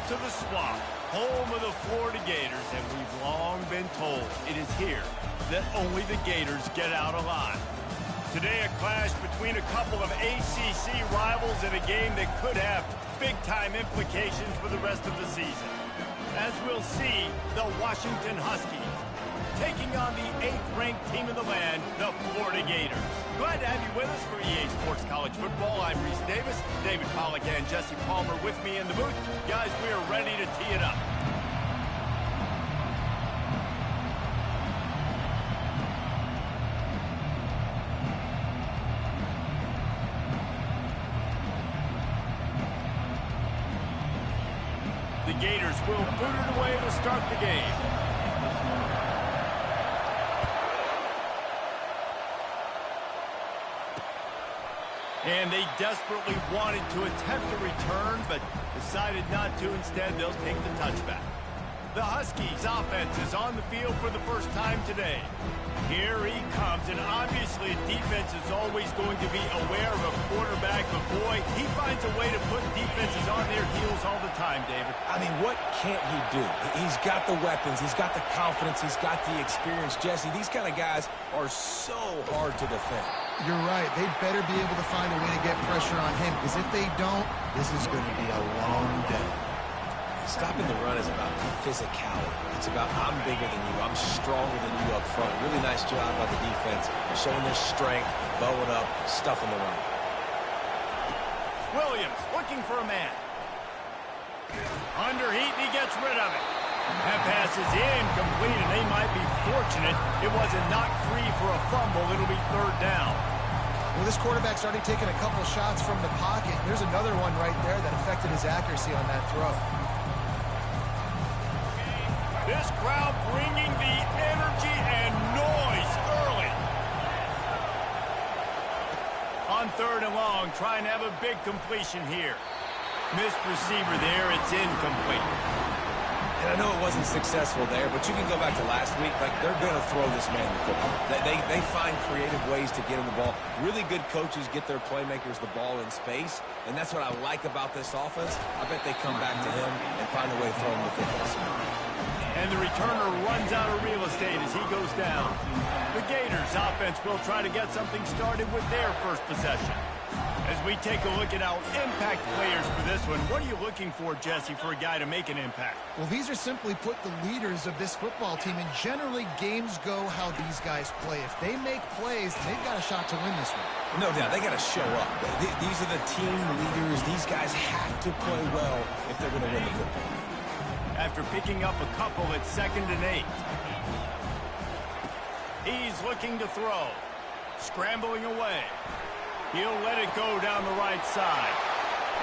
to the swamp, home of the Florida Gators, and we've long been told it is here that only the Gators get out alive. Today, a clash between a couple of ACC rivals in a game that could have big-time implications for the rest of the season. As we'll see, the Washington Huskies taking on the 8th-ranked team in the land, the Florida Gators. Glad to have you with us for EA Sports College Football. I'm Reese Davis, David Pollack and Jesse Palmer with me in the booth. Guys, we are ready to tee it up. The Gators will boot it away to start the game. And they desperately wanted to attempt a return, but decided not to. Instead, they'll take the touchback. The Huskies offense is on the field for the first time today. Here he comes, and obviously defense is always going to be aware of a quarterback, but boy, he finds a way to put defenses on their heels all the time, David. I mean, what can't he do? He's got the weapons, he's got the confidence, he's got the experience. Jesse, these kind of guys are so hard to defend. You're right. They better be able to find a way to get pressure on him, because if they don't, this is going to be a long day. Stopping the run is about physicality. It's about I'm bigger than you, I'm stronger than you up front. Really nice job by the defense, showing their strength, bowing up, stuffing the run. Williams looking for a man. Under heat, and he gets rid of it. That pass is incomplete, and they might be fortunate it wasn't knocked free for a fumble. It'll be 3rd down. Well, this quarterback's already taken a couple shots from the pocket. There's another one right there that affected his accuracy on that throw. This crowd bringing the energy and noise early. On 3rd and long, trying to have a big completion here. Missed receiver there, it's incomplete. And I know it wasn't successful there, but you can go back to last week. Like, they're going to throw this man the football. They find creative ways to get him the ball. Really good coaches get their playmakers the ball in space, and that's what I like about this offense. I bet they come back to him and find a way to throw him the football. And the returner runs out of real estate as he goes down. The Gators offense will try to get something started with their first possession. As we take a look at our impact players for this one, what are you looking for, Jesse, for a guy to make an impact? Well, these are simply put the leaders of this football team, and generally games go how these guys play. If they make plays, they've got a shot to win this one. No doubt, they got to show up. These are the team leaders. These guys have to play well if they're going to win the football game. After picking up a couple at 2nd and 8. He's looking to throw. Scrambling away. He'll let it go down the right side.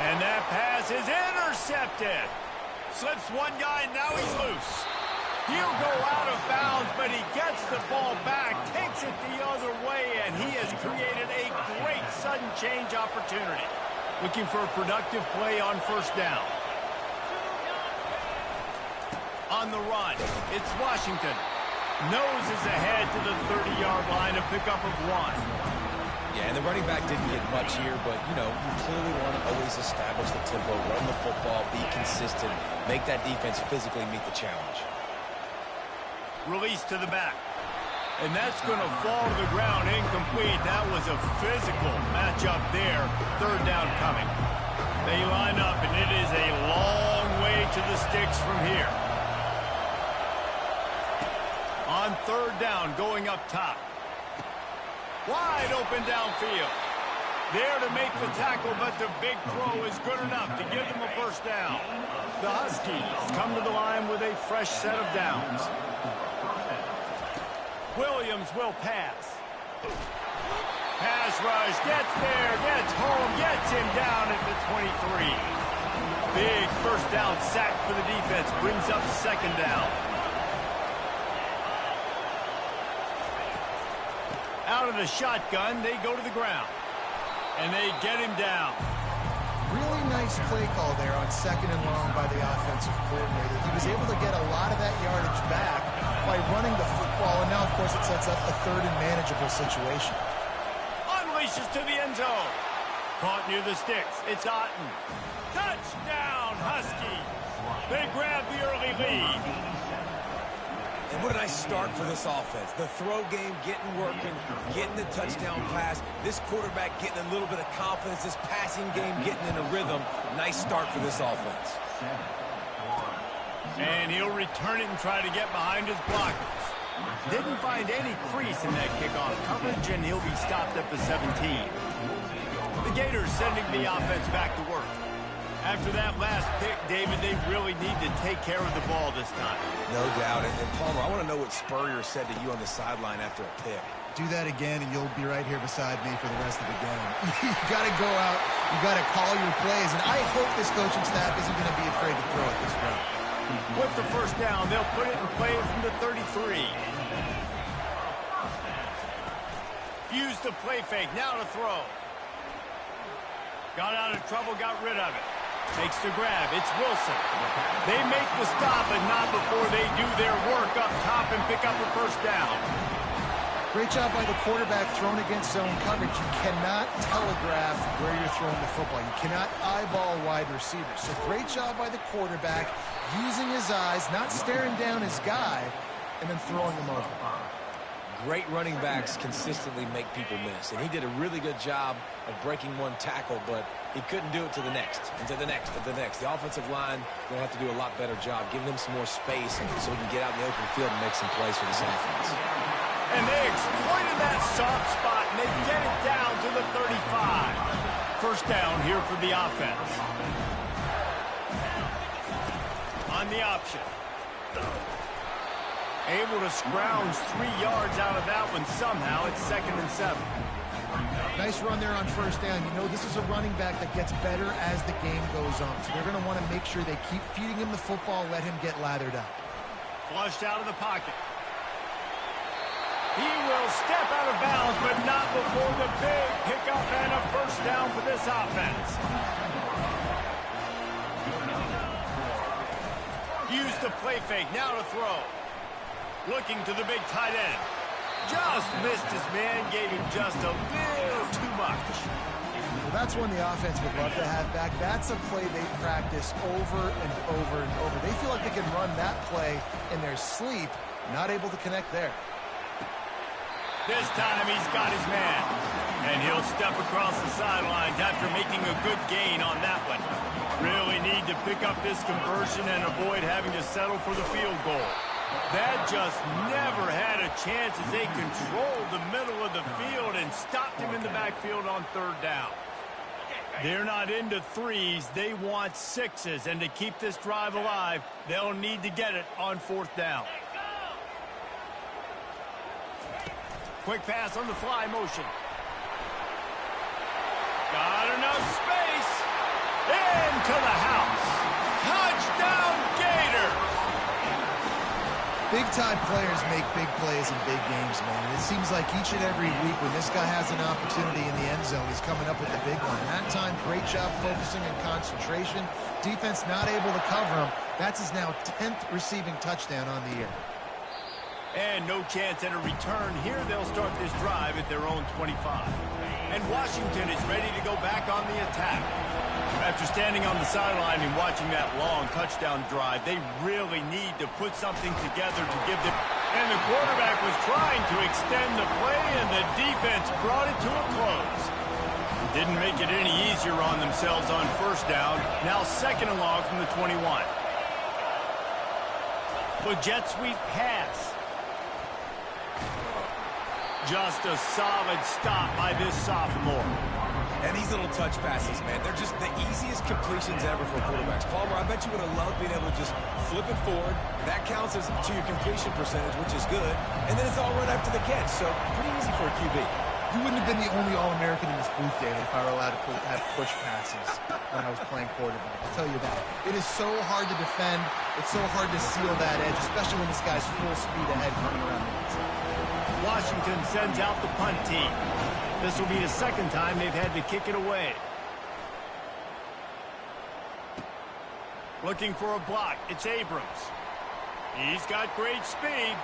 And that pass is intercepted. Slips one guy, and now he's loose. He'll go out of bounds, but he gets the ball back, takes it the other way, and he has created a great sudden change opportunity. Looking for a productive play on 1st down. On the run, it's Washington. Noses ahead to the 30-yard line, a pickup of 1. Yeah, and the running back didn't get much here, but, you know, you clearly want to always establish the tempo, run the football, be consistent, make that defense physically meet the challenge. Release to the back. And that's going to fall to the ground, incomplete. That was a physical matchup there. 3rd down coming. They line up, and it is a long way to the sticks from here. On 3rd down, going up top. Wide open downfield. There to make the tackle, but the big throw is good enough to give them a 1st down. The Huskies come to the line with a fresh set of downs. Williams will pass. Pass rush, gets there, gets home, gets him down at the 23. Big 1st down sack for the defense, brings up 2nd down. Out of the shotgun, they go to the ground. And they get him down. Really nice play call there on 2nd and long by the offensive coordinator. He was able to get a lot of that yardage back by running the football, and now, of course, it sets up a 3rd and manageable situation. Unleashes to the end zone. Caught near the sticks. It's Otten. Touchdown, Huskies. They grab the early lead. And what a nice start for this offense. The throw game getting working, getting the touchdown pass. This quarterback getting a little bit of confidence. This passing game getting in a rhythm. Nice start for this offense. And he'll return it and try to get behind his blockers. Didn't find any crease in that kickoff coverage, and he'll be stopped at the 17. The Gators sending the offense back to work. After that last pick, David, they really need to take care of the ball this time. No doubt. And Palmer, I want to know what Spurrier said to you on the sideline after a pick. Do that again, and you'll be right here beside me for the rest of the game. You got to go out. You got to call your plays, and I hope this coaching staff isn't going to be afraid to throw it this round. With the first down, they'll put it in play from the 33. Use the play fake. Now to throw. Got out of trouble, got rid of it. Takes the grab. It's Wilson. They make the stop, but not before they do their work up top and pick up a first down. Great job by the quarterback thrown against zone coverage. You cannot telegraph where you're throwing the football. You cannot eyeball wide receivers. So great job by the quarterback using his eyes, not staring down his guy, and then throwing him over. Great running backs consistently make people miss. And he did a really good job of breaking one tackle, but he couldn't do it to the next, and to the next, and to the next. The offensive line is going to have to do a lot better job, giving him some more space so he can get out in the open field and make some plays for this offense. And they exploited that soft spot, and they get it down to the 35. First down here for the offense. On the option. Able to scrounge 3 yards out of that one somehow. It's 2nd and 7. Nice run there on first down. You know, this is a running back that gets better as the game goes on. So they're going to want to make sure they keep feeding him the football, let him get lathered up. Flushed out of the pocket. He will step out of bounds, but not before the big pickup and a first down for this offense. Use the play fake. Now to throw. Looking to the big tight end. Just missed his man, gave him just a little too much. Well, that's one the offense would love to have back. That's a play they practice over and over and over. They feel like they can run that play in their sleep, not able to connect there. This time he's got his man. And he'll step across the sidelines after making a good gain on that one. Really need to pick up this conversion and avoid having to settle for the field goal. That just never had a chance as they controlled the middle of the field and stopped him in the backfield on third down. They're not into threes. They want sixes. And to keep this drive alive, they'll need to get it on fourth down. Quick pass on the fly motion. Got enough space. Into the house. Touchdown, Gators. Big-time players make big plays in big games, man. And it seems like each and every week when this guy has an opportunity in the end zone, he's coming up with the big one. And that time, great job focusing and concentration. Defense not able to cover him. That's his now 10th receiving touchdown on the year. And no chance at a return. Here they'll start this drive at their own 25. And Washington is ready to go back on the attack. After standing on the sideline and watching that long touchdown drive, they really need to put something together to give them. And the quarterback was trying to extend the play, and the defense brought it to a close. Didn't make it any easier on themselves on first down. Now 2nd and long from the 21. The jet sweep pass. Just a solid stop by this sophomore. And these little touch passes, man, they're just the easiest completions ever for quarterbacks. Palmer, I bet you would have loved being able to just flip it forward. That counts as to your completion percentage, which is good. And then it's all right after the catch, so pretty easy for a QB. You wouldn't have been the only All-American in this booth, David, if I were allowed to have push passes when I was playing quarterback. I'll tell you that. It is so hard to defend. It's so hard to seal that edge, especially when this guy's full speed ahead coming around the inside. Washington sends out the punt team. This will be the 2nd time they've had to kick it away. Looking for a block. It's Abrams. He's got great speed.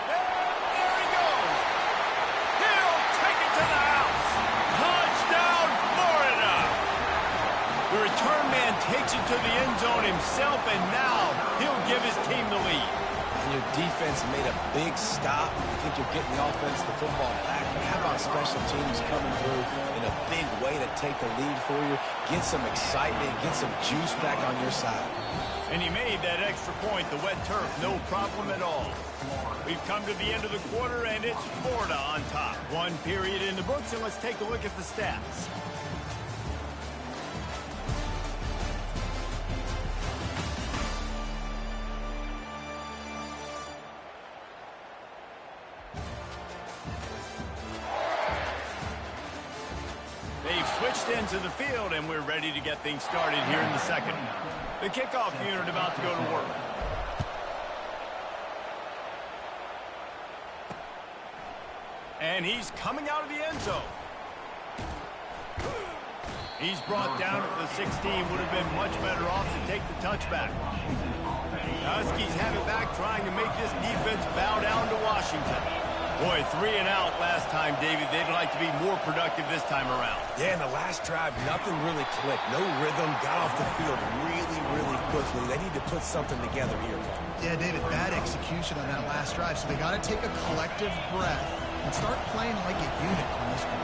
And there he goes. He'll take it to the house. Touchdown, Florida. The return man takes it to the end zone himself, and now he'll give his team the lead. And your defense made a big stop. You think you're getting the offense the football back, but how about special teams coming through in a big way to take the lead for you? Get some excitement, get some juice back on your side. And he made that extra point, the wet turf, no problem at all. We've come to the end of the quarter, and it's Florida on top. One period in the books, and let's take a look at the stats. They've switched into the field, and we're ready to get things started here in the second. The kickoff unit about to go to work. And he's coming out of the end zone. He's brought down at the 16. Would have been much better off to take the touchback. Huskies have it back, trying to make this defense bow down to Washington. Boy, 3 and out last time, David. They'd like to be more productive this time around. Yeah, in the last drive, nothing really clicked. No rhythm, got off the field really, really quickly. They need to put something together here. Yeah, David, bad execution on that last drive, so they got to take a collective breath and start playing like a unit on this one.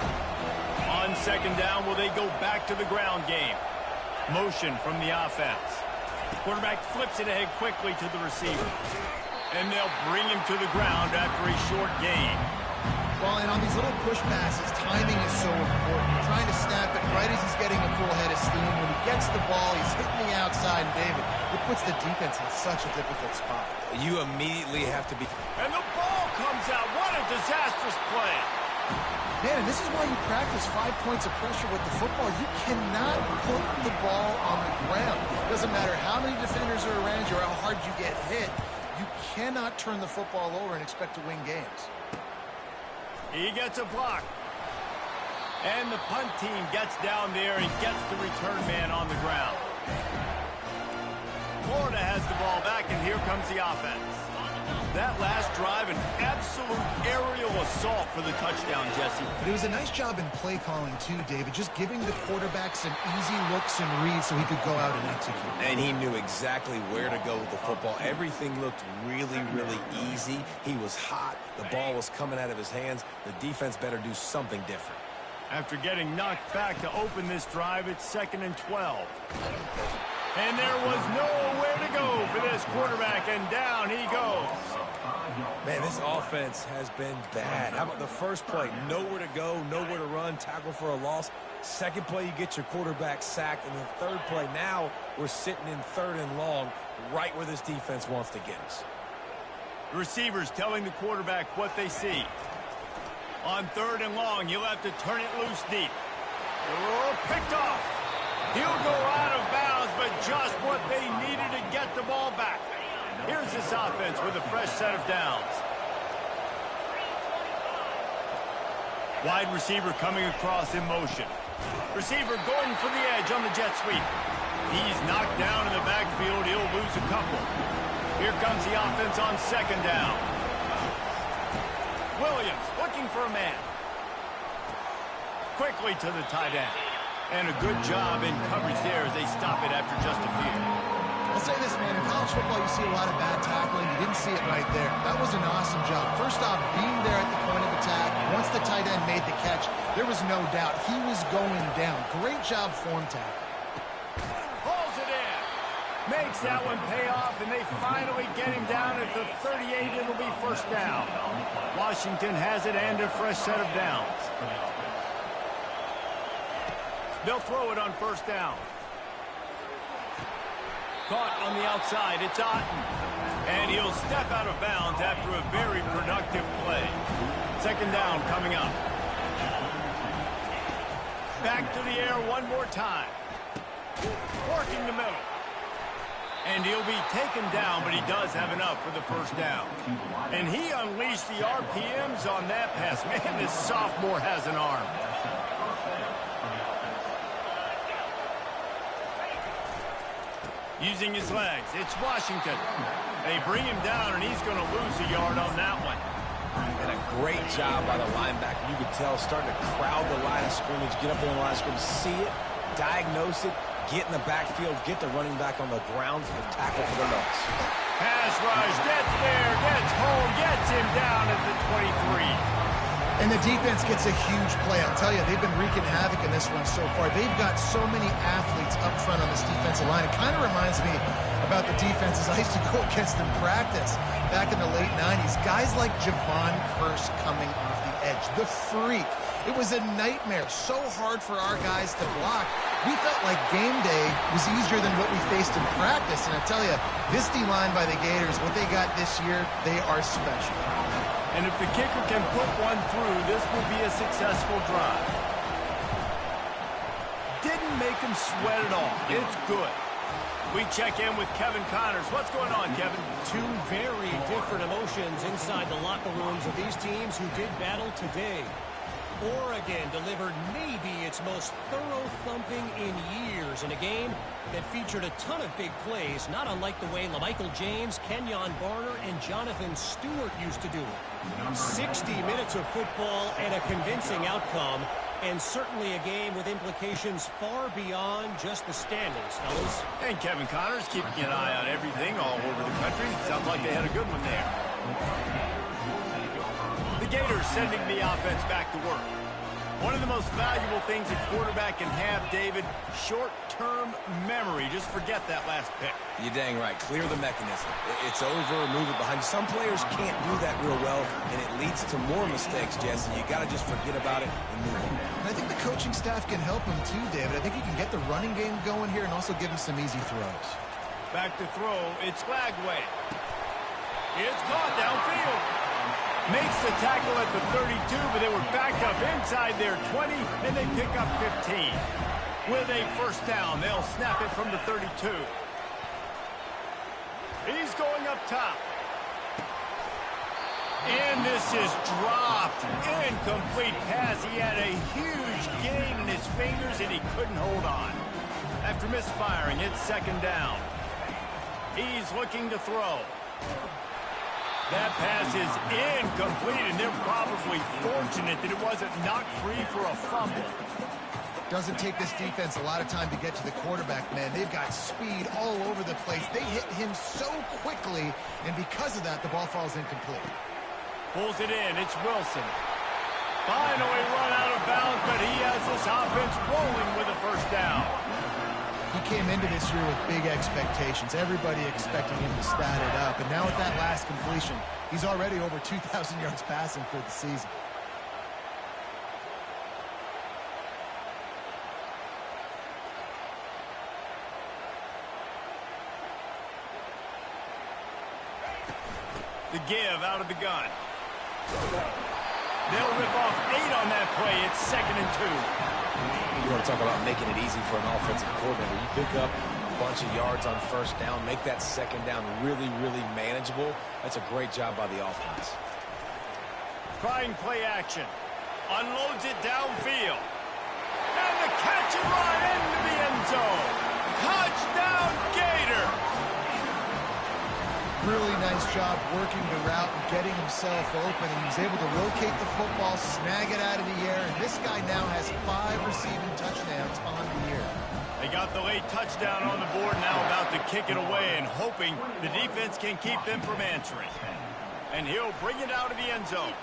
On second down, will they go back to the ground game? Motion from the offense. Quarterback flips it ahead quickly to the receiver. And they'll bring him to the ground after a short gain. Well, and on these little push passes, timing is so important. You're trying to snap it right as he's getting a full head of steam. When he gets the ball, he's hitting the outside, and David, it puts the defense in such a difficult spot. You immediately have to be... And the ball comes out. What a disastrous play. Man, and this is why you practice 5 points of pressure with the football. You cannot put the ball on the ground. Doesn't matter how many defenders are around you or how hard you get hit. You cannot turn the football over and expect to win games. He gets a block. And the punt team gets down there and gets the return man on the ground. Florida has the ball back, and here comes the offense. That last drive, an absolute aerial assault for the touchdown, Jesse. But it was a nice job in play calling, too, David. Just giving the quarterback some easy looks and reads so he could go out and execute. And he knew exactly where to go with the football. Everything looked really, really easy. He was hot. The ball was coming out of his hands. The defense better do something different. After getting knocked back to open this drive, it's 2nd and 12. And there was nowhere to go for this quarterback, and down he goes. Man, this offense has been bad. How about the first play? Nowhere to go, nowhere to run, tackle for a loss. Second play, you get your quarterback sacked. And the third play, now we're sitting in 3rd and long, right where this defense wants to get us. Receivers telling the quarterback what they see. On 3rd and long, he'll have to turn it loose deep. Oh, picked off. He'll go out of bounds, but just what they needed to get the ball back. Here's this offense with a fresh set of downs. Wide receiver coming across in motion. Receiver going for the edge on the jet sweep. He's knocked down in the backfield. He'll lose a couple. Here comes the offense on 2nd down. Williams looking for a man. Quickly to the tight end. And a good job in coverage there as they stop it after just a few. I'll say this, man. In college football, you see a lot of bad tackling. You didn't see it right there. That was an awesome job. First off, being there at the point of attack. Once the tight end made the catch, there was no doubt he was going down. Great job form tackle. Pulls it in. Makes that one pay off, and they finally get him down at the 38. It'll be 1st down. Washington has it and a fresh set of downs. They'll throw it on 1st down. Caught on the outside. It's Otten. And he'll step out of bounds after a very productive play. 2nd down coming up. Back to the air one more time. Working the middle. And he'll be taken down, but he does have enough for the 1st down. And he unleashed the RPMs on that pass. Man, this sophomore has an arm. Using his legs, it's Washington. They bring him down, and he's going to lose a yard on that one. And a great job by the linebacker. You could tell starting to crowd the line of scrimmage, get up there in the line of scrimmage, see it, diagnose it, Get in the backfield, get the running back on the ground for the tackle for the nuts. Pass rush, gets there, gets home, gets him down at the 23. And the defense gets a huge play. I'll tell you, they've been wreaking havoc in this one so far. They've got so many athletes up front on this defensive line. It kind of reminds me about the defenses I used to go against in practice back in the late 90s. Guys like Javon Curse coming off the edge. The freak. It was a nightmare. So hard for our guys to block. We felt like game day was easier than what we faced in practice. And I tell you, this D-line by the Gators, what they got this year, they are special. And if the kicker can put one through, this will be a successful drive. Didn't make him sweat at all. It's good. We check in with Kevin Connors. What's going on, Kevin? Two very different emotions inside the locker rooms of these teams who did battle today. Oregon delivered maybe its most thorough thumping in years in a game that featured a ton of big plays, not unlike the way LaMichael James, Kenyon Barner, and Jonathan Stewart used to do it. 60 minutes of football and a convincing outcome, and certainly a game with implications far beyond just the standings, fellas. And Kevin Connors keeping an eye on everything all over the country. Sounds like they had a good one there. The Gators sending the offense back to work. One of the most valuable things a quarterback can have, David, short-term memory. Just forget that last pick. You're dang right. Clear the mechanism. It's over, move it behind you. Some players can't do that real well, and it leads to more mistakes, Jesse. You got to just forget about it and move on. And I think the coaching staff can help him too, David. I think you can get the running game going here and also give him some easy throws. Back to throw. It's Flagway. It's caught downfield. Makes the tackle at the 32, but they were back up inside their 20, and they pick up 15. With a first down, they'll snap it from the 32. He's going up top. And this is dropped. Incomplete pass. He had a huge gain in his fingers, and he couldn't hold on. After misfiring, it's second down. He's looking to throw. That pass is incomplete, and they're probably fortunate that it wasn't knocked free for a fumble. Doesn't take this defense a lot of time to get to the quarterback, man. They've got speed all over the place. They hit him so quickly, and because of that, the ball falls incomplete. Pulls it in. It's Wilson. Finally run out of bounds, but he has this offense rolling with a first down. He came into this year with big expectations. Everybody expecting him to stat it up. And now with that last completion, he's already over 2,000 yards passing for the season. The give out of the gun. They'll rip off 8 on that play. It's 2nd and 2. You want to talk about making it easy for an offensive coordinator. You pick up a bunch of yards on first down, make that second down really, really manageable. That's a great job by the offense. Trying play action. Unloads it downfield. And the catch and run into the end zone. Touchdown, Gator! Really nice job working the route and getting himself open. And he was able to locate the football, snag it out of the air, and this guy now has 5 receiving touchdowns on the year. They got the late touchdown on the board, now about to kick it away and hoping the defense can keep them from answering. And he'll bring it out of the end zone.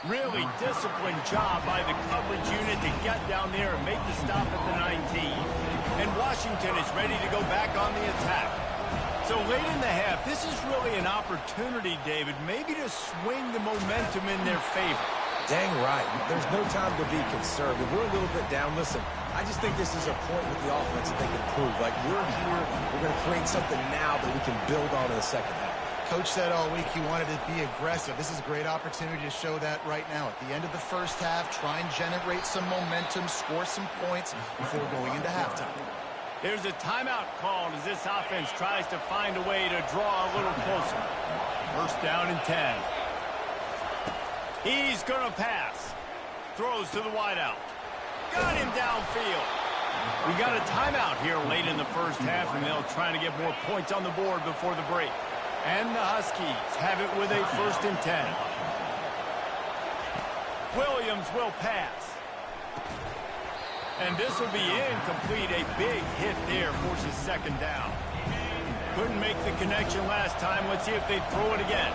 Really disciplined job by the coverage unit to get down there and make the stop at the 19. And Washington is ready to go back on the attack. So late in the half, this is really an opportunity, David, maybe to swing the momentum in their favor. Dang right. There's no time to be conservative. We're a little bit down. Listen, I just think this is a point with the offense that they can prove. Like, we're here, we're going to create something now that we can build on in the second half. Coach said all week he wanted to be aggressive. This is a great opportunity to show that right now. At the end of the first half, try and generate some momentum, score some points before going into halftime. There's a timeout called as this offense tries to find a way to draw a little closer. First down and 10. He's going to pass. Throws to the wideout. Got him downfield. We got a timeout here late in the first half, and they'll try to get more points on the board before the break. And the Huskies have it with a 1st and 10. Williams will pass. And this will be incomplete. A big hit there forces second down. Couldn't make the connection last time. Let's see if they throw it again.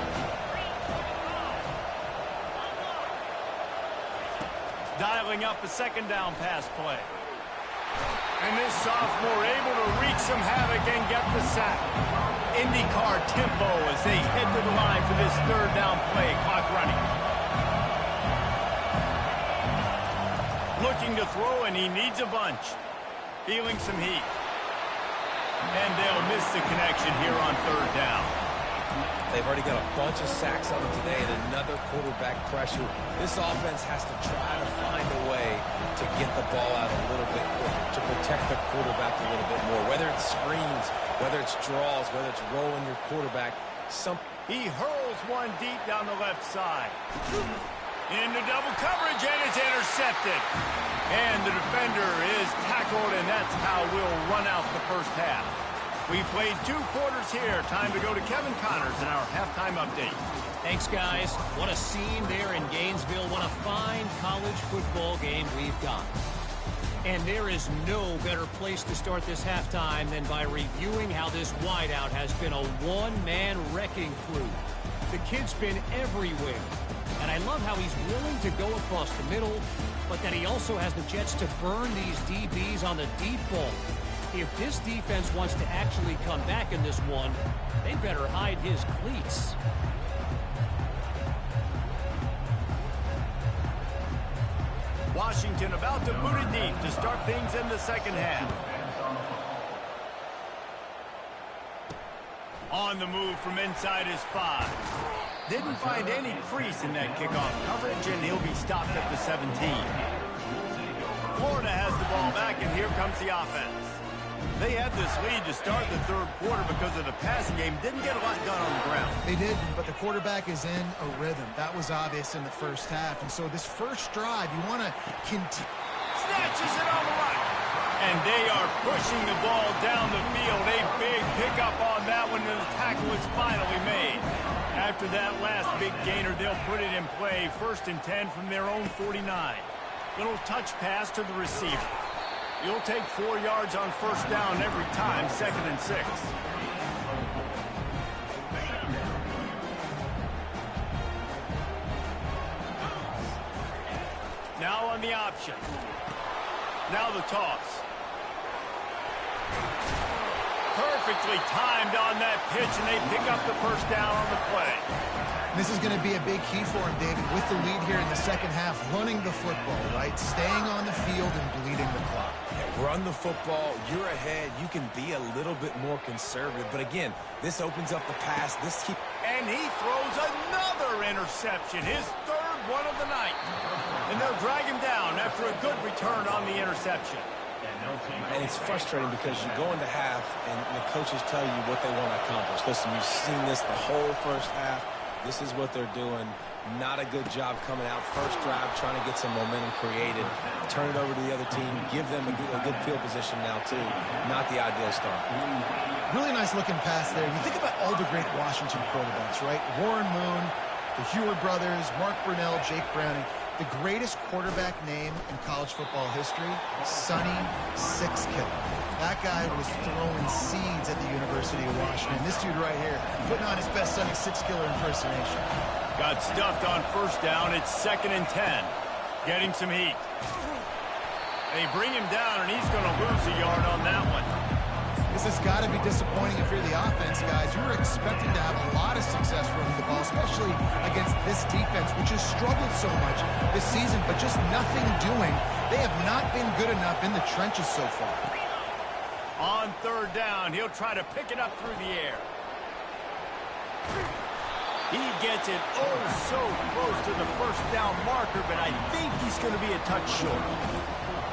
Dialing up a second down pass play. And this sophomore able to wreak some havoc and get the sack. IndyCar tempo as they head to the line for this third down play. Clock running. Looking to throw, and he needs a bunch. Feeling some heat. And they'll miss the connection here on third down. They've already got a bunch of sacks on them today and another quarterback pressure. This offense has to try to find a way to get the ball out a little bit quicker, to protect the quarterback a little bit more. Whether it's screens, whether it's draws, whether it's rolling your quarterback. He hurls one deep down the left side. Into double coverage, and it's intercepted. And the defender is tackled, and that's how we'll run out the first half. We played 2 quarters here. Time to go to Kevin Connors in our halftime update. Thanks, guys. What a scene there in Gainesville. What a fine college football game we've got. And there is no better place to start this halftime than by reviewing how this wideout has been a one-man wrecking crew. The kid's been everywhere. And I love how he's willing to go across the middle, but that he also has the jets to burn these DBs on the deep ball. If this defense wants to actually come back in this one, they better hide his cleats. Washington about to boot it deep to start things in the second half. On the move from inside his 5. Didn't find any crease in that kickoff coverage, and he'll be stopped at the 17. Florida has the ball back, and here comes the offense. They had this lead to start the third quarter because of the passing game. Didn't get a lot done on the ground. They didn't, but the quarterback is in a rhythm. That was obvious in the first half. And so this first drive, you want to continue. Snatches it on the right. And they are pushing the ball down the field. A big pickup on that one, and the tackle is finally made. After that last big gainer, they'll put it in play. 1st and 10 from their own 49. Little touch pass to the receiver. You'll take 4 yards on first down every time, 2nd and 6. Now on the option. Now the toss. Perfectly timed on that pitch, and they pick up the first down on the play. This is going to be a big key for him, David, with the lead here in the second half, running the football, right? Staying on the field and bleeding the clock. Yeah, run the football. You're ahead. You can be a little bit more conservative. But again, this opens up the pass. And he throws another interception, his 3rd one of the night. And they'll drag him down after a good return on the interception. And it's frustrating because you go into half and the coaches tell you what they want to accomplish. Listen, you've seen this the whole first half. This is what they're doing. Not a good job coming out. First drive, trying to get some momentum created. Turn it over to the other team. Give them a good field position now, too. Not the ideal start. Really nice looking pass there. You think about all the great Washington quarterbacks, right? Warren Moon, the Heward brothers, Mark Brunell, Jake Browning. The greatest quarterback name in college football history, Sonny Six Killer. That guy was throwing seeds at the University of Washington. This dude right here, putting on his best Sonny Six Killer impersonation. Got stuffed on first down. It's 2nd and 10. Getting some heat. They bring him down, and he's going to lose a yard on that one. This has got to be disappointing if you're the offense, guys. You were expecting to have a lot of success running the ball, especially against this defense, which has struggled so much this season, but just nothing doing. They have not been good enough in the trenches so far. On third down, he'll try to pick it up through the air. He gets it so close to the first down marker, but I think he's going to be a touch short.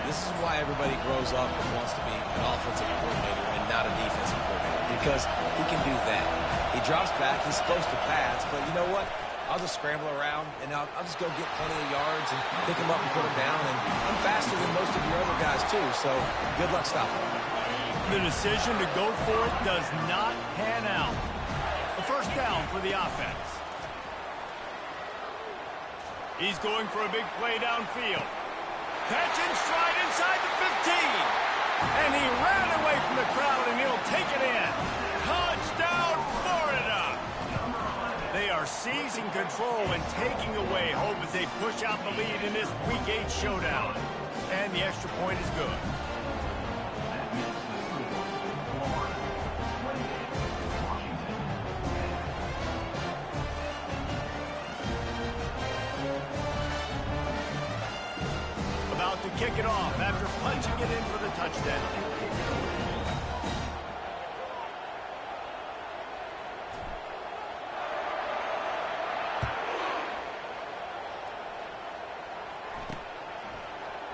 This is why everybody grows up and wants to be an offensive coordinator and not a defensive coordinator, because he can do that. He drops back. He's supposed to pass, but you know what? I'll just scramble around, and I'll just go get plenty of yards and pick him up and put him down, and I'm faster than most of your other guys, too, so good luck stopping him. The decision to go for it does not pan out. A first down for the offense. He's going for a big play downfield. Catching stride inside the 15. And he ran away from the crowd, and he'll take it in. Touchdown, Florida! They are seizing control and taking away hope as they push out the lead in this Week 8 showdown. And the extra point is good. About to kick it off after punching it in for the touchdown.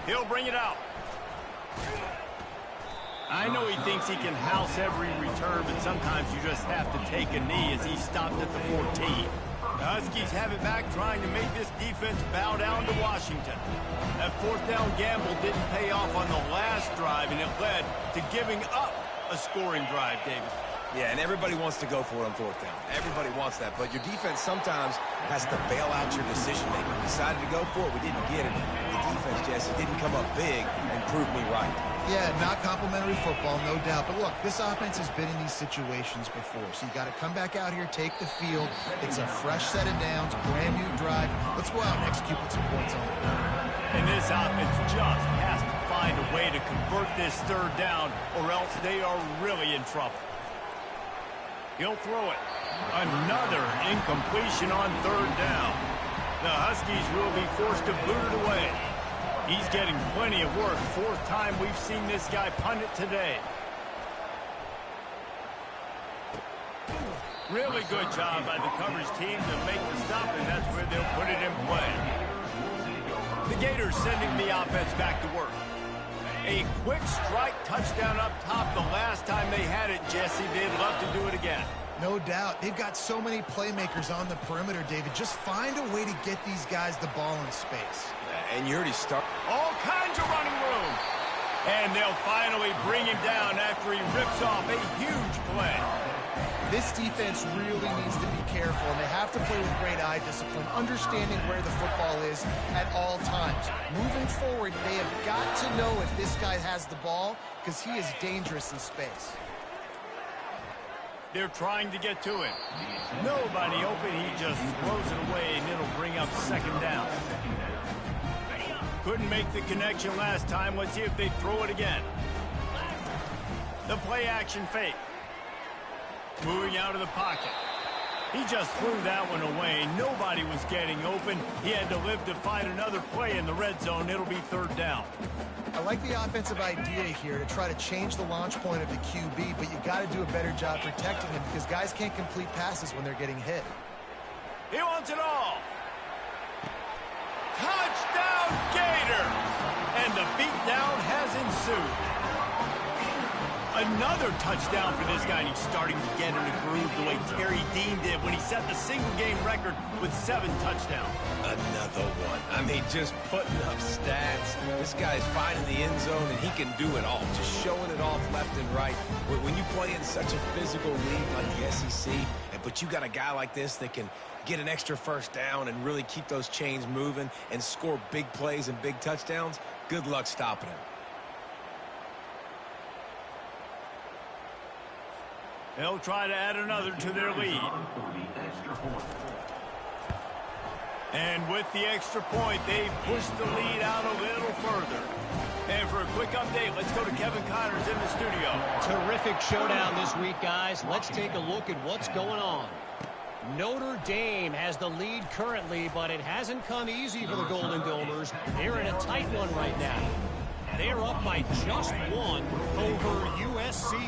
He'll bring it out. I know he thinks he can house every return, but sometimes you just have to take a knee as he stopped at the 14. The Huskies have it back, trying to make this defense bow down to Washington. That fourth down gamble didn't pay off on the last drive, and it led to giving up a scoring drive, David. Yeah, and everybody wants to go for it on fourth down. Everybody wants that, but your defense sometimes has to bail out your decision-making. We decided to go for it. We didn't get it. The defense, Jesse, didn't come up big and prove me right. Yeah, not complimentary football, no doubt. But look, this offense has been in these situations before. So you got to come back out here, take the field. It's a fresh set of downs, brand new drive. Let's go out and execute with some points on it. And this offense just has to find a way to convert this third down, or else they are really in trouble. He'll throw it. Another incompletion on third down. The Huskies will be forced to boot it away. He's getting plenty of work. Fourth time we've seen this guy punt it today. Really good job by the coverage team to make the stop, and that's where they'll put it in play. The Gators sending the offense back to work. A quick strike touchdown up top the last time they had it, Jesse. They'd love to do it again. No doubt. They've got so many playmakers on the perimeter, David. Just find a way to get these guys the ball in space. And you already start. All kinds of running room. And they'll finally bring him down after he rips off a huge play. This defense really needs to be careful, and they have to play with great eye discipline, understanding where the football is at all times. Moving forward, they have got to know if this guy has the ball, because he is dangerous in space. They're trying to get to him. Nobody open. He just throws it away, and it'll bring up second down. Couldn't make the connection last time. Let's see if they throw it again. The play action fake. Moving out of the pocket. He just threw that one away. Nobody was getting open. He had to live to find another play in the red zone. It'll be third down. I like the offensive idea here to try to change the launch point of the QB, but you got to do a better job protecting him because guys can't complete passes when they're getting hit. He wants it all. Touchdown, Gator! And the beatdown has ensued. Another touchdown for this guy, and he's starting to get in the groove the way Terry Dean did when he set the single-game record with 7 touchdowns. Another one. I mean, just putting up stats. This guy's finding the end zone, and he can do it all. Just showing it off left and right. When you play in such a physical league like the SEC, but you got a guy like this that can get an extra first down and really keep those chains moving and score big plays and big touchdowns, good luck stopping him. They'll try to add another to their lead. And with the extra point, they've pushed the lead out a little further. And for a quick update, let's go to Kevin Connors in the studio. Terrific showdown this week, guys. Let's take a look at what's going on. Notre Dame has the lead currently, but it hasn't come easy for the Golden Domers. They're in a tight one right now. They're up by just 1 over USC.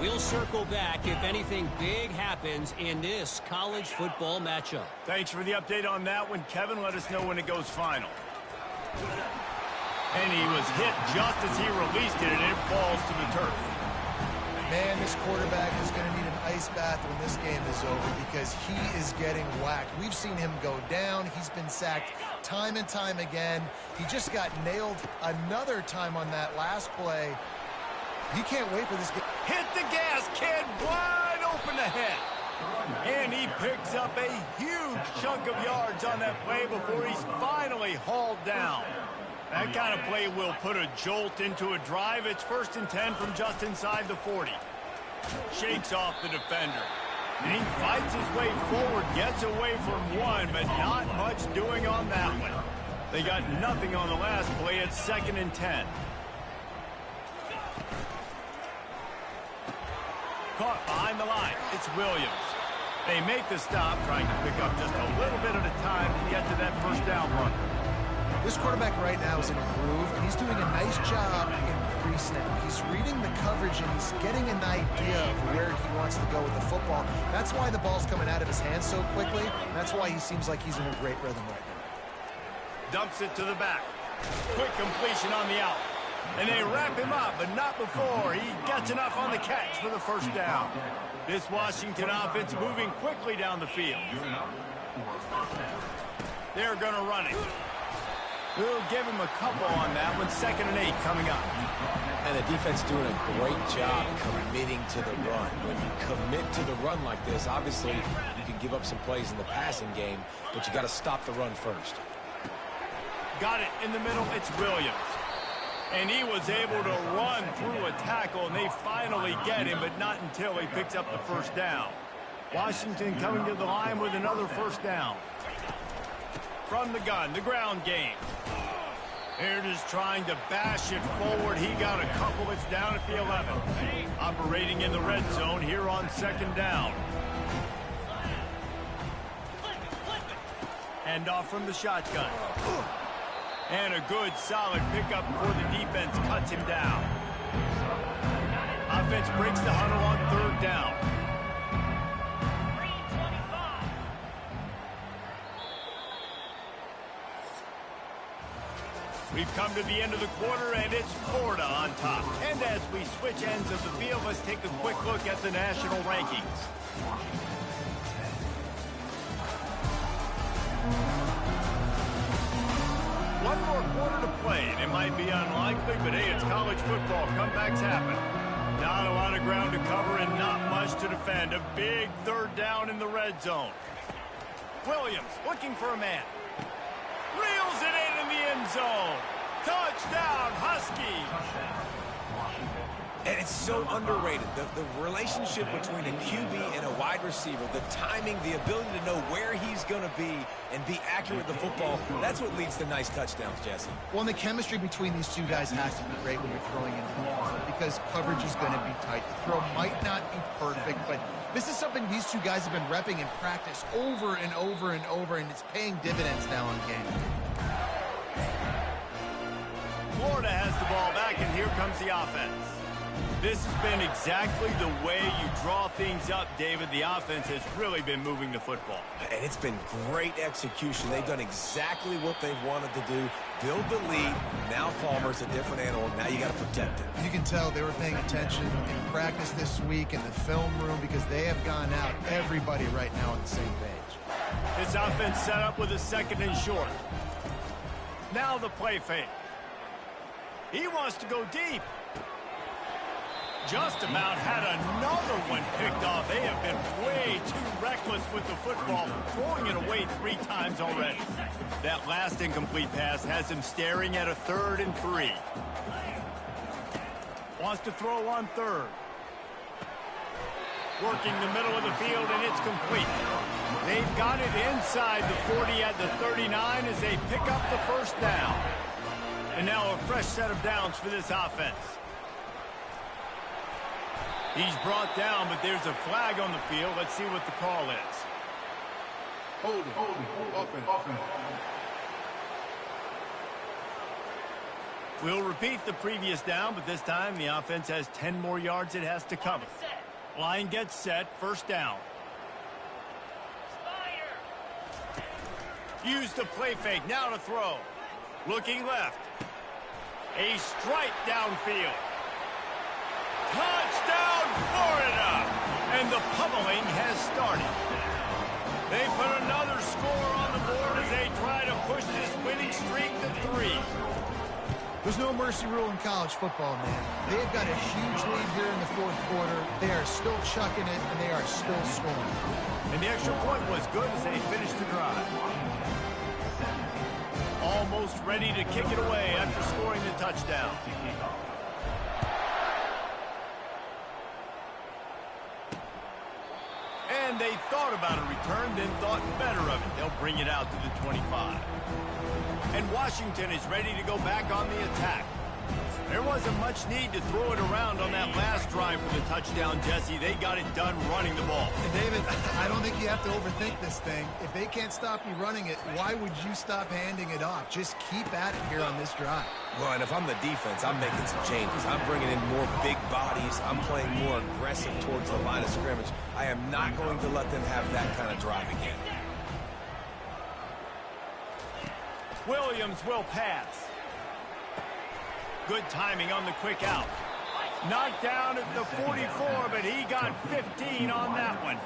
We'll circle back if anything big happens in this college football matchup. Thanks for the update on that one, Kevin. Let us know when it goes final. And he was hit just as he released it, and it falls to the turf. Man, this quarterback is going to need an ice bath when this game is over because he is getting whacked. We've seen him go down. He's been sacked time and time again. He just got nailed another time on that last play. You can't wait for this game. Hit the gas, kid. Wide open ahead. And he picks up a huge chunk of yards on that play before he's finally hauled down. That kind of play will put a jolt into a drive. It's 1st and 10 from just inside the 40. Shakes off the defender. And he fights his way forward, gets away from one, but not much doing on that one. They got nothing on the last play. It's 2nd and 10. Caught behind the line. It's Williams. They make the stop, trying to pick up just a little bit at a time to get to that first down run. This quarterback right now is in a groove, and he's doing a nice job in pre-snap. He's reading the coverage, and he's getting an idea of where he wants to go with the football. That's why the ball's coming out of his hands so quickly, and that's why he seems like he's in a great rhythm right now. Dumps it to the back. Quick completion on the out. And they wrap him up, but not before he gets enough on the catch for the first down. This Washington offense moving quickly down the field. They're going to run it. We'll give him a couple on that one. 2nd and 8 coming up. And the defense doing a great job committing to the run. When you commit to the run like this, obviously you can give up some plays in the passing game, but you got to stop the run first. Got it in the middle. It's Williams. And he was able to run through a tackle, and they finally get him, but not until he picks up the first down. Washington coming to the line with another first down. From the gun, the ground game. They're just trying to bash it forward. He got a couple. It's down at the 11. Operating in the red zone here on 2nd down. Hand off from the shotgun. And a good, solid pickup before the defense cuts him down. Offense breaks the huddle on 3rd down. We've come to the end of the quarter, and it's Florida on top. And as we switch ends of the field, let's take a quick look at the national rankings. One more quarter to play, and it might be unlikely, but hey, it's college football. Comebacks happen. Not a lot of ground to cover and not much to defend. A big 3rd down in the red zone. Williams looking for a man. Reels it in the end zone. Touchdown, Huskies. And it's so underrated. The relationship between a QB and a wide receiver, the timing, the ability to know where he's going to be and be accurate with the football, that's what leads to nice touchdowns, Jesse. Well, and the chemistry between these two guys has to be great when you're throwing into the ball because coverage is going to be tight. The throw might not be perfect, but this is something these two guys have been repping in practice over and over and over, and it's paying dividends now in game. Florida has the ball back, and here comes the offense. This has been exactly the way you draw things up, David. The offense has really been moving the football. And it's been great execution. They've done exactly what they've wanted to do. Build the lead. Now Palmer's a different animal. Now you got to protect it. You can tell they were paying attention in practice this week in the film room because they have gone out, everybody right now on the same page. This offense set up with a 2nd and short. Now the play fake. He wants to go deep. Just about had another one picked off. They have been way too reckless with the football, throwing it away 3 times already. That last incomplete pass has him staring at a 3rd and 3. Wants to throw on 3rd. Working the middle of the field, and it's complete. They've got it inside the 40 at the 39 as they pick up the first down. And now a fresh set of downs for this offense. He's brought down, but there's a flag on the field. Let's see what the call is. Offense. We'll repeat the previous down, but this time the offense has 10 more yards it has to cover. Line gets set, first down. Use the play fake, now to throw. Looking left. A strike downfield. Touchdown, Florida! And the pummeling has started. They put another score on the board as they try to push this winning streak to 3. There's no mercy rule in college football, man. They've got a huge lead here in the 4th quarter. They are still chucking it, and they are still scoring. And the extra point was good as they finished the drive. almost ready to kick it away after scoring the touchdown. And they thought about a return, then thought better of it. They'll bring it out to the 25. And Washington is ready to go back on the attack. There wasn't much need to throw it around on that last drive for the touchdown, Jesse. They got it done running the ball. And David, I don't think you have to overthink this thing. If they can't stop you running it, why would you stop handing it off? Just keep at it here on this drive. Well, and if I'm the defense, I'm making some changes. I'm bringing in more big bodies. I'm playing more aggressive towards the line of scrimmage. I am not going to let them have that kind of drive again. Williams will pass. Good timing on the quick out. Knocked down at the 44, but he got 15 on that one.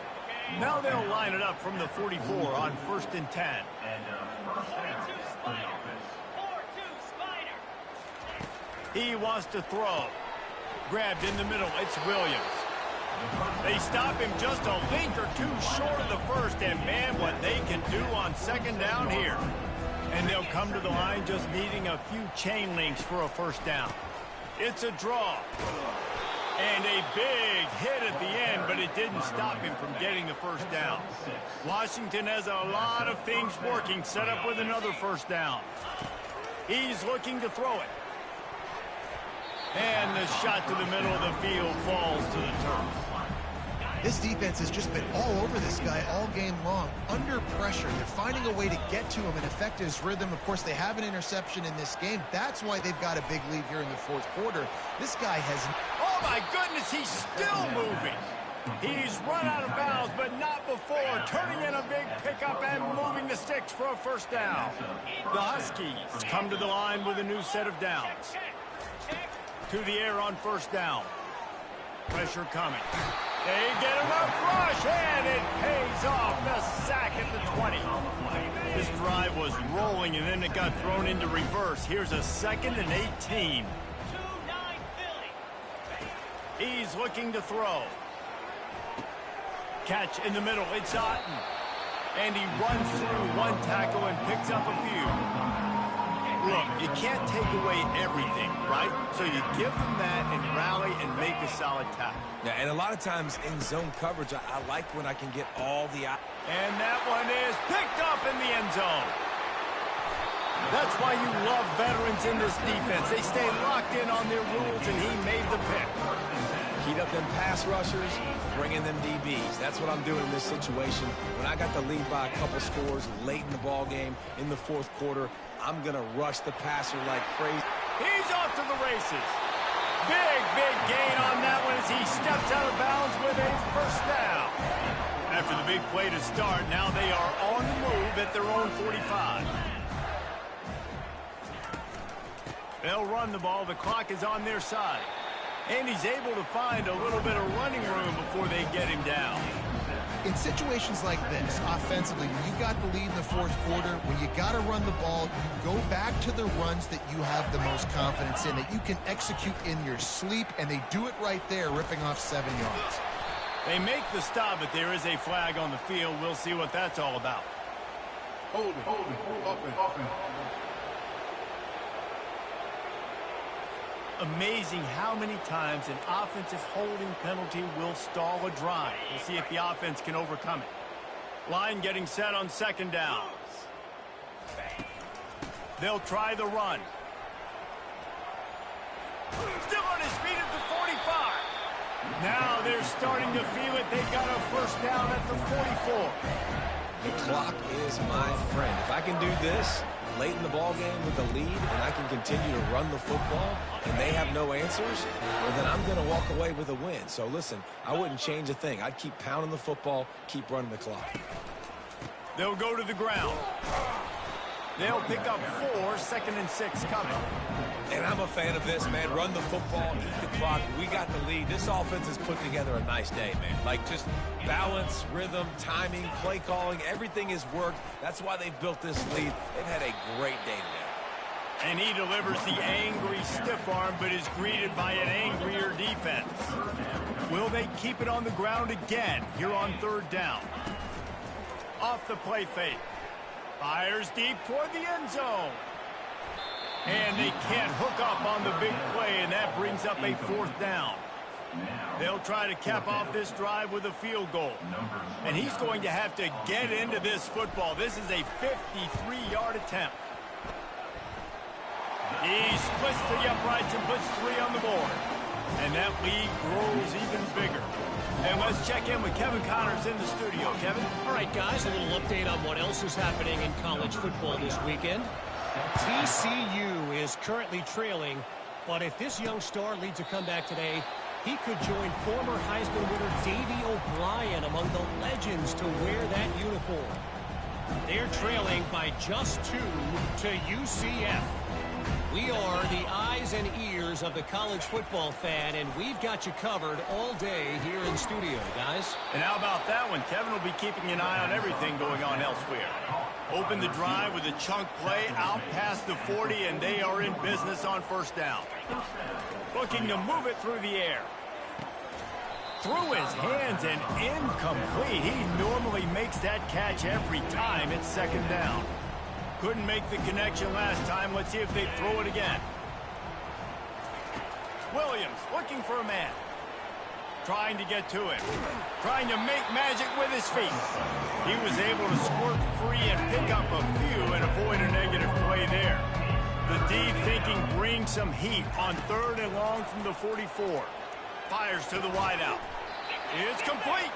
Now they'll line it up from the 44 on 1st and 10. He wants to throw. Grabbed in the middle. It's Williams. They stop him just a link or two short of the first, and man, what they can do on 2nd down here. And they'll come to the line just needing a few chain links for a 1st down. It's a draw. And a big hit at the end, but it didn't stop him from getting the 1st down. Washington has a lot of things working, set up with another 1st down. He's looking to throw it. And the shot to the middle of the field falls to the turf. This defense has just been all over this guy all game long. Under pressure, they're finding a way to get to him and affect his rhythm. Of course, they have an interception in this game. That's why they've got a big lead here in the 4th quarter. This guy has... Oh, my goodness, he's still moving. He's run out of bounds, but not before. Turning in a big pickup and moving the sticks for a 1st down. The Huskies come to the line with a new set of downs. To the air on 1st down. Pressure coming. They get enough rush, and it pays off. The sack at the 20. This drive was rolling, and then it got thrown into reverse. Here's a 2nd and 18. He's looking to throw. Catch in the middle. It's Otten. And he runs through one tackle and picks up a few. Look, you can't take away everything, right? So you give them that and rally and make a solid tackle. Yeah, and a lot of times in zone coverage, I like when I can get all the... And that one is picked up in the end zone. That's why you love veterans in this defense. They stay locked in on their rules, and he made the pick. Heat up them pass rushers, bring in them DBs. That's what I'm doing in this situation. When I got the lead by a couple scores late in the ball game in the 4th quarter, I'm going to rush the passer like crazy. He's off to the races. Big gain on that one as he steps out of bounds with a 1st down. After the big play to start, now they are on the move at their own 45. They'll run the ball. The clock is on their side. And he's able to find a little bit of running room before they get him down. In situations like this, offensively, when you got the lead in the 4th quarter, when you got to run the ball, you go back to the runs that you have the most confidence in, that you can execute in your sleep, and they do it right there, ripping off 7 yards. They make the stop, but there is a flag on the field. We'll see what that's all about. Hold it. Amazing how many times an offensive holding penalty will stall a drive. We'll see if the offense can overcome it. Line getting set on 2nd down. They'll try the run. Still on his feet at the 45. Now they're starting to feel it. They got a 1st down at the 44. The clock is my friend. If I can do this late in the ball game with the lead and I can continue to run the football and they have no answers, well, then I'm going to walk away with a win. So listen, I wouldn't change a thing. I'd keep pounding the football, keep running the clock. They'll go to the ground. They'll pick up 4, 2nd and 6 coming. And I'm a fan of this, man. Run the football, eat the clock. We got the lead. This offense has put together a nice day, man. Like, just balance, rhythm, timing, play calling, everything has worked. That's why they've built this lead. They've had a great day today. And he delivers the angry stiff arm, but is greeted by an angrier defense. Will they keep it on the ground again here on 3rd down? Off the play fake. Fires deep toward the end zone. And they can't hook up on the big play, and that brings up a 4th down. They'll try to cap off this drive with a field goal. And he's going to have to get into this football. This is a 53-yard attempt. He splits the uprights and puts 3 on the board. And that lead grows even bigger. And let's check in with Kevin Connors in the studio. Kevin? All right, guys, a little update on what else is happening in college football this weekend. TCU is currently trailing, but if this young star leads a comeback today, he could join former Heisman winner Davey O'Brien among the legends to wear that uniform. They're trailing by just 2 to UCF. We are the eyes and ears of the college football fan, and we've got you covered all day here in studio, guys. And how about that one? Kevin will be keeping an eye on everything going on elsewhere. Open the drive with a chunk play out past the 40, and they are in business on 1st down. Looking to move it through the air. Through his hands and incomplete. He normally makes that catch every time. It's 2nd down. Couldn't make the connection last time. Let's see if they throw it again. Williams looking for a man. Trying to get to him. Trying to make magic with his feet. He was able to squirt free and pick up a few and avoid a negative play there. The D thinking bring some heat on 3rd and long from the 44. Fires to the wideout. It's complete.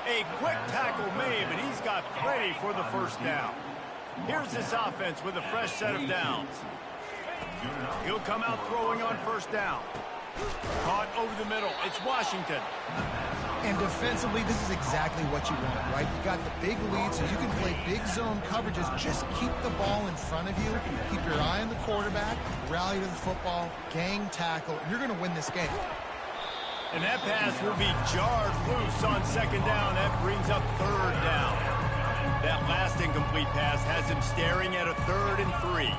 A quick tackle made, but he's got plenty for the 1st down. Here's this offense with a fresh set of downs. He'll come out throwing on 1st down. Caught over the middle. It's Washington. And defensively, this is exactly what you want, right? You got the big lead, so you can play big zone coverages. Just keep the ball in front of you. Keep your eye on the quarterback. Rally to the football. Gang tackle. And you're going to win this game. And that pass will be jarred loose on 2nd down. That brings up 3rd down. That last incomplete pass has him staring at a 3rd and 3.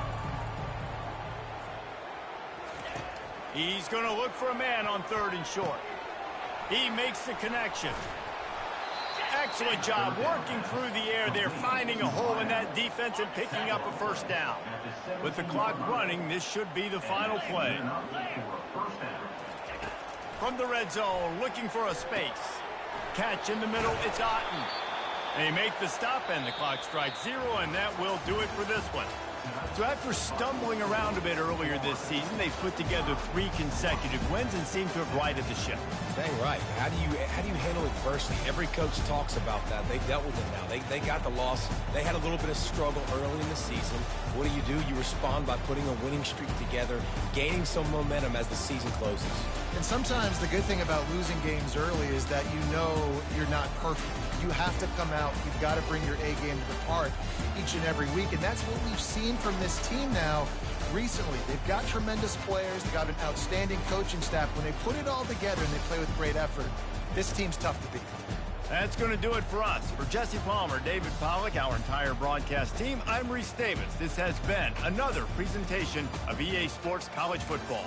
He's going to look for a man on 3rd and short. He makes the connection. Excellent job working through the air there, finding a hole in that defense and picking up a 1st down. With the clock running, this should be the final play. From the red zone, looking for a space. Catch in the middle, it's Otten. They make the stop, and the clock strikes 0, and that will do it for this one. So after stumbling around a bit earlier this season, they've put together 3 consecutive wins and seem to have righted the ship. Dang right. How do you handle adversity? Every coach talks about that. They dealt with it now. They got the loss. They had a little bit of struggle early in the season. What do? You respond by putting a winning streak together, gaining some momentum as the season closes. And sometimes the good thing about losing games early is that you know you're not perfect. You have to come out. You've got to bring your A game to the park each and every week. And that's what we've seen from this team now recently. They've got tremendous players. They've got an outstanding coaching staff. When they put it all together and they play with great effort, this team's tough to beat. That's going to do it for us. For Jesse Palmer, David Pollack, our entire broadcast team, I'm Reese Davis. This has been another presentation of EA Sports College Football.